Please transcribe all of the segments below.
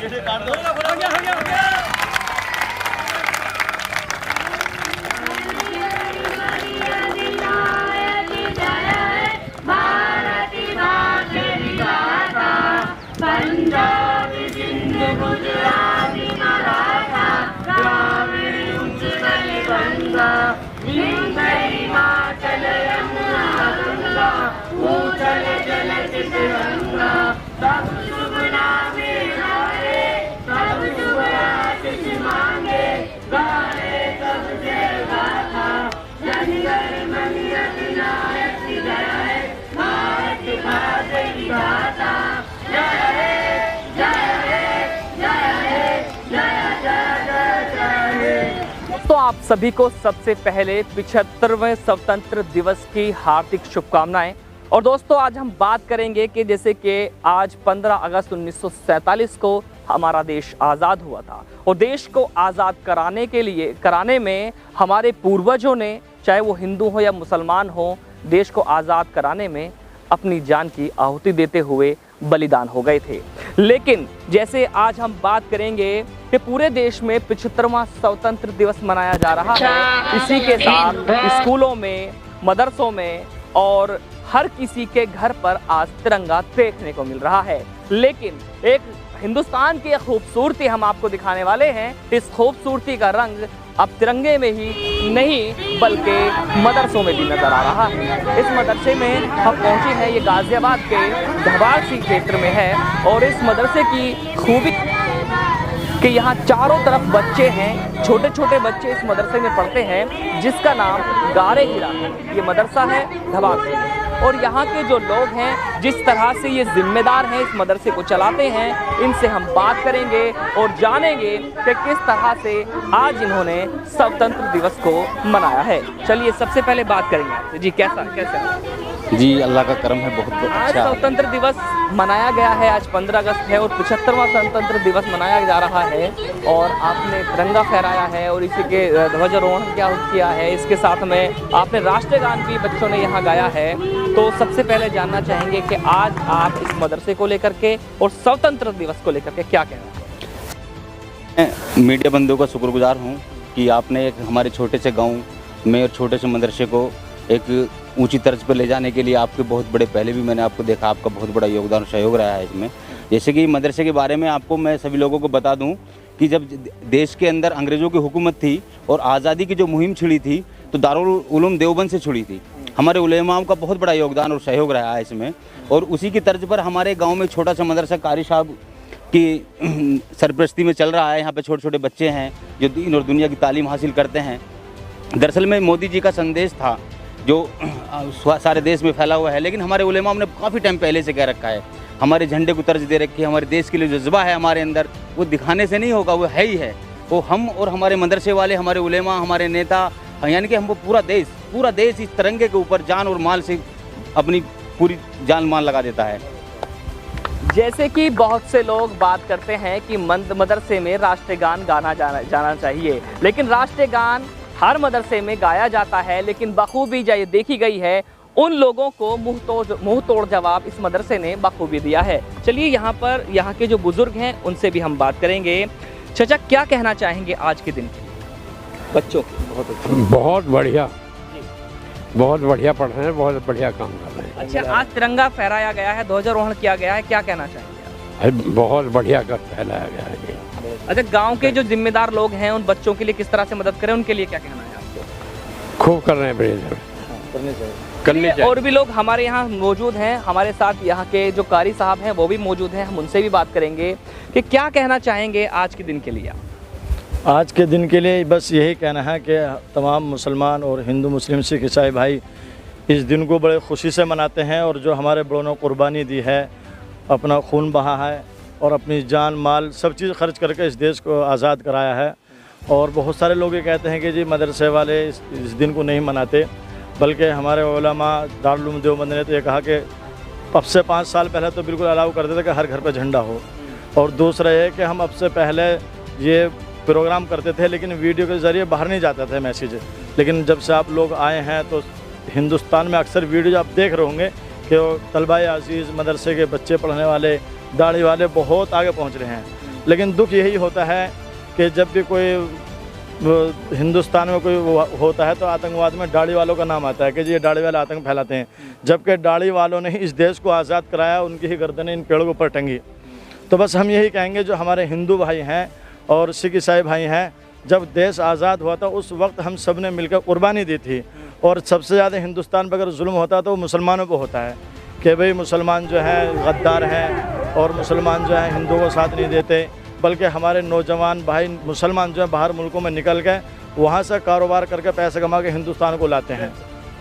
तो आप सभी को सबसे पहले 75वें स्वतंत्र दिवस की हार्दिक शुभकामनाएं। और दोस्तों, आज हम बात करेंगे कि जैसे कि आज 15 अगस्त 1947 को हमारा देश आज़ाद हुआ था और देश को आज़ाद कराने में हमारे पूर्वजों ने, चाहे वो हिंदू हो या मुसलमान हो, देश को आज़ाद कराने में अपनी जान की आहुति देते हुए बलिदान हो गए थे। लेकिन जैसे आज हम बात करेंगे कि पूरे देश में 75वां स्वतंत्र दिवस मनाया जा रहा है। इसी के साथ स्कूलों में, मदरसों में और हर किसी के घर पर आज तिरंगा देखने को मिल रहा है। लेकिन एक हिंदुस्तान की खूबसूरती हम आपको दिखाने वाले हैं। इस खूबसूरती का रंग अब तिरंगे में ही नहीं बल्कि मदरसों में भी नजर आ रहा है। इस मदरसे में हम पहुंचे हैं, ये गाजियाबाद के धबासी क्षेत्र में है और इस मदरसे की खूबी कि यहाँ चारों तरफ बच्चे हैं, छोटे छोटे बच्चे इस मदरसे में पढ़ते हैं जिसका नाम गारे गिरा है। ये मदरसा है धबासी में और यहाँ के जो लोग हैं, जिस तरह से ये जिम्मेदार हैं, इस मदरसे को चलाते हैं, इनसे हम बात करेंगे और जानेंगे कि किस तरह से आज इन्होंने स्वतंत्र दिवस को मनाया है। चलिए सबसे पहले बात करेंगे आपसे। जी कैसे जी, अल्लाह का करम है, बहुत अच्छा। आज स्वतंत्र दिवस मनाया गया है, आज 15 अगस्त है और 75वां स्वतंत्र दिवस मनाया जा रहा है और आपने तिरंगा फहराया है और इसी के ध्वजारोहण किया है। इसके साथ में आपने राष्ट्रगान भी बच्चों ने यहाँ गाया है। तो सबसे पहले जानना चाहेंगे कि आज आप इस मदरसे को लेकर के और स्वतंत्र दिवस को लेकर के क्या कहना है? मीडिया बंधुओं का शुक्रगुजार हूँ कि आपने एक हमारे छोटे से गांव में और छोटे से मदरसे को एक ऊंची तर्ज पर ले जाने के लिए आपके बहुत बड़े, पहले भी मैंने आपको देखा, आपका बहुत बड़ा योगदान और सहयोग रहा है इसमें। जैसे कि मदरसे के बारे में आपको मैं सभी लोगों को बता दूं कि जब देश के अंदर अंग्रेज़ों की हुकूमत थी और आज़ादी की जो मुहिम छिड़ी थी तो दारुल उलूम देवबंद से छिड़ी थी। हमारे उलेमाओं का बहुत बड़ा योगदान और सहयोग रहा है इसमें और उसी की तर्ज पर हमारे गाँव में छोटा सा मदरसा कारी साहब की सरपरस्ती में चल रहा है। यहाँ पे छोटे छोटे बच्चे हैं जो दीन और दुनिया की तालीम हासिल करते हैं। दरअसल में मोदी जी का संदेश था जो सारे देश में फैला हुआ है, लेकिन हमारे उलेमा ने काफ़ी टाइम पहले से कह रखा है, हमारे झंडे को तर्ज दे रखी है। हमारे देश के लिए जो जज्बा है हमारे अंदर, वो दिखाने से नहीं होगा, वो है ही है। वो हम और हमारे मदरसे वाले, हमारे उलेमा, हमारे नेता, यानी कि हमको पूरा देश इस तिरंगे के ऊपर जान और माल से अपनी पूरी जान माल लगा देता है। जैसे कि बहुत से लोग बात करते हैं कि मदरसे में राष्ट्रगान गाना जाना चाहिए, लेकिन राष्ट्रगान हर मदरसे में गाया जाता है, लेकिन बखूबी देखी गई है उन लोगों को मुंह तोड़ जवाब इस मदरसे ने बखूबी दिया है। चलिए यहाँ के जो बुजुर्ग हैं उनसे भी हम बात करेंगे। चाचा, क्या कहना चाहेंगे आज के दिन के बच्चों? बहुत बढ़िया पढ़ रहे हैं, बहुत बढ़िया काम कर रहे हैं। अच्छा, आज तिरंगा फहराया गया है, ध्वजारोहण किया गया है, क्या कहना चाहेंगे? बहुत बढ़िया कर फैलाया गया है। अच्छा, गांव के जो जिम्मेदार लोग हैं उन बच्चों के लिए किस तरह से मदद करें, उनके लिए क्या कहना है आपको? खूब कर रहे हैं, करने चाहिए। और भी लोग हमारे यहाँ मौजूद हैं, हमारे साथ यहाँ के जो कारी साहब हैं वो भी मौजूद हैं, हम उनसे भी बात करेंगे कि क्या कहना चाहेंगे आज के दिन के लिए। आज के दिन के लिए बस यही कहना है कि तमाम मुसलमान और हिंदू मुस्लिम सिख ईसाई भाई इस दिन को बड़े खुशी से मनाते हैं और जो हमारे बड़ों ने कुर्बानी दी है, अपना खून बहा है और अपनी जान माल सब चीज़ खर्च करके इस देश को आज़ाद कराया है। और बहुत सारे लोग ये कहते हैं कि जी मदरसे वाले इस दिन को नहीं मनाते, बल्कि हमारे उलमा दारुल उलूम देवबंद ने तो ये कहा कि अब से 5 साल पहले तो बिल्कुल अलाउ कर देते कि हर घर पर झंडा हो। और दूसरा ये कि हम अब से पहले ये प्रोग्राम करते थे लेकिन वीडियो के ज़रिए बाहर नहीं जाता था मैसेज, लेकिन जब से आप लोग आए हैं तो हिंदुस्तान में अक्सर वीडियो आप देख रहे होंगे कि तलबा अजीज़ मदरसे के बच्चे पढ़ने वाले दाढ़ी वाले बहुत आगे पहुंच रहे हैं। लेकिन दुख यही होता है कि जब भी कोई हिंदुस्तान में कोई होता है तो आतंकवाद में दाढ़ी वालों का नाम आता है कि ये दाढ़ी वाले आतंक फैलाते हैं, जबकि दाढ़ी वालों ने ही इस देश को आज़ाद कराया, उनकी ही गर्दनें इन पेड़ों के ऊपर टंगी। तो बस हम यही कहेंगे, जो हमारे हिंदू भाई हैं और सिख ईसाई भाई हैं, जब देश आज़ाद हुआ था उस वक्त हम सब ने मिलकर कुर्बानी दी थी, और सबसे ज़्यादा हिंदुस्तान पर अगर जुल्म होता तो वो मुसलमानों पर होता है कि भाई मुसलमान जो हैं गद्दार हैं और मुसलमान जो है हिंदुओं को साथ नहीं देते, बल्कि हमारे नौजवान भाई मुसलमान जो है बाहर मुल्कों में निकल के वहाँ से कारोबार करके पैसे कमा के हिंदुस्तान को लाते हैं,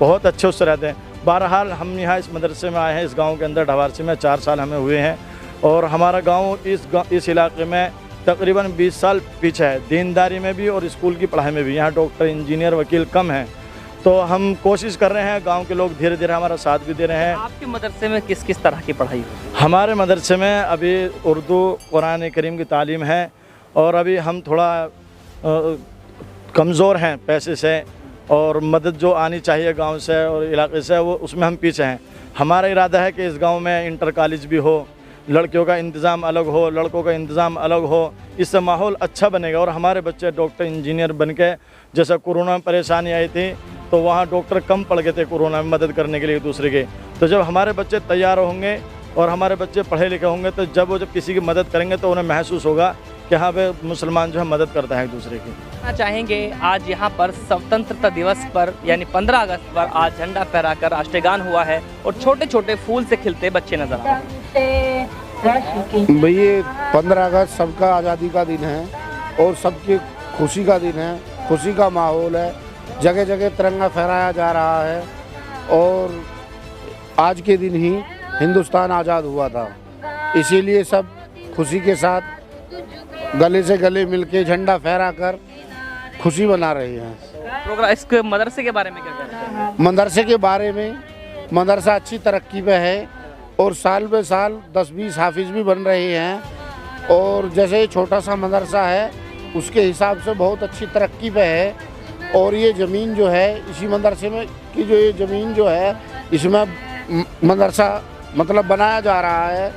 बहुत अच्छे उससे रहते हैं। बहरहाल हम यहाँ इस मदरसे में आए हैं, इस गांव के अंदर ढवारसी में 4 साल हमें हुए हैं, और हमारा गांव इस इलाके में तकरीबन 20 साल पीछे है, दीनदारी में भी और स्कूल की पढ़ाई में भी। यहाँ डॉक्टर, इंजीनियर, वकील कम हैं, तो हम कोशिश कर रहे हैं, गांव के लोग धीरे धीरे हमारा साथ भी दे रहे हैं। आपके मदरसे में किस किस तरह की पढ़ाई होती है? हमारे मदरसे में अभी उर्दू, कुरान करीम की तालीम है, और अभी हम थोड़ा कमज़ोर हैं पैसे से, और मदद जो आनी चाहिए गांव से और इलाके से वो उसमें हम पीछे हैं। हमारा इरादा है कि इस गांव में इंटर कॉलेज भी हो, लड़कियों का इंतज़ाम अलग हो, लड़कों का इंतज़ाम अलग हो, इससे माहौल अच्छा बनेगा और हमारे बच्चे डॉक्टर, इंजीनियर बन के, जैसा कोरोना में परेशानी आई थी तो वहाँ डॉक्टर कम पड़ गए थे कोरोना में मदद करने के लिए दूसरे के, तो जब हमारे बच्चे तैयार होंगे और हमारे बच्चे पढ़े लिखे होंगे तो जब किसी की मदद करेंगे तो उन्हें महसूस होगा कि हाँ भाई मुसलमान जो है मदद करता है एक दूसरे की। चाहेंगे आज यहाँ पर स्वतंत्रता दिवस पर यानी 15 अगस्त पर आज झंडा फहराकर राष्ट्रगान हुआ है और छोटे छोटे फूल से खिलते बच्चे नजर आ रहे हैं। भाई ये 15 अगस्त सबका आज़ादी का दिन है और सबकी खुशी का दिन है, खुशी का माहौल है, जगह जगह तिरंगा फहराया जा रहा है, और आज के दिन ही हिंदुस्तान आज़ाद हुआ था, इसीलिए सब खुशी के साथ गले से गले मिलके झंडा फहरा कर खुशी मना रहे हैं। प्रोग्राम इसके मदरसे के बारे में क्या कहना है? मदरसे के बारे में, मदरसा अच्छी तरक्की पे है और साल बे साल 10-20 हाफिज भी बन रहे हैं, और जैसे ये छोटा सा मदरसा है उसके हिसाब से बहुत अच्छी तरक्की पे है, और ये ज़मीन जो है इसी मदरसे में की जो ये ज़मीन जो है इसमें मदरसा मतलब बनाया जा रहा है,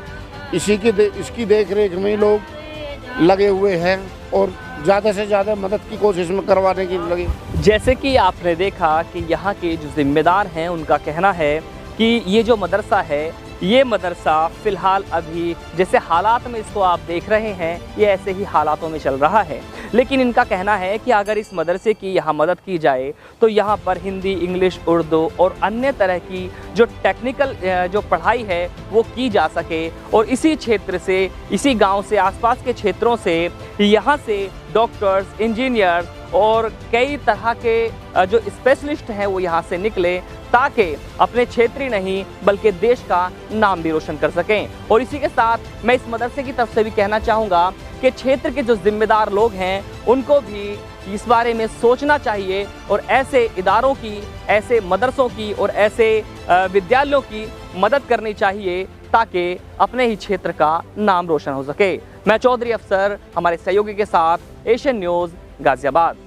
इसकी देख रेख में लोग लगे हुए हैं और ज़्यादा से ज़्यादा मदद की कोशिश में करवाने की लगे। जैसे कि आपने देखा कि यहाँ के जो जिम्मेदार हैं उनका कहना है कि ये जो मदरसा है, ये मदरसा फ़िलहाल अभी जैसे हालात में इसको आप देख रहे हैं ये ऐसे ही हालातों में चल रहा है, लेकिन इनका कहना है कि अगर इस मदरसे की यहाँ मदद की जाए तो यहाँ पर हिंदी, इंग्लिश, उर्दू और अन्य तरह की जो टेक्निकल जो पढ़ाई है वो की जा सके, और इसी क्षेत्र से, इसी गांव से, आसपास के क्षेत्रों से यहाँ से डॉक्टर्स, इंजीनियर्स और कई तरह के जो स्पेशलिस्ट हैं वो यहाँ से निकले, ताकि अपने क्षेत्र ही नहीं बल्कि देश का नाम भी रोशन कर सकें। और इसी के साथ मैं इस मदरसे की तरफ से भी कहना चाहूँगा कि क्षेत्र के जो जिम्मेदार लोग हैं उनको भी इस बारे में सोचना चाहिए और ऐसे इदारों की, ऐसे मदरसों की और ऐसे विद्यालयों की मदद करनी चाहिए ताकि अपने ही क्षेत्र का नाम रोशन हो सके। मैं चौधरी अफसर हमारे सहयोगी के साथ, एशियन न्यूज़, गाज़ियाबाद।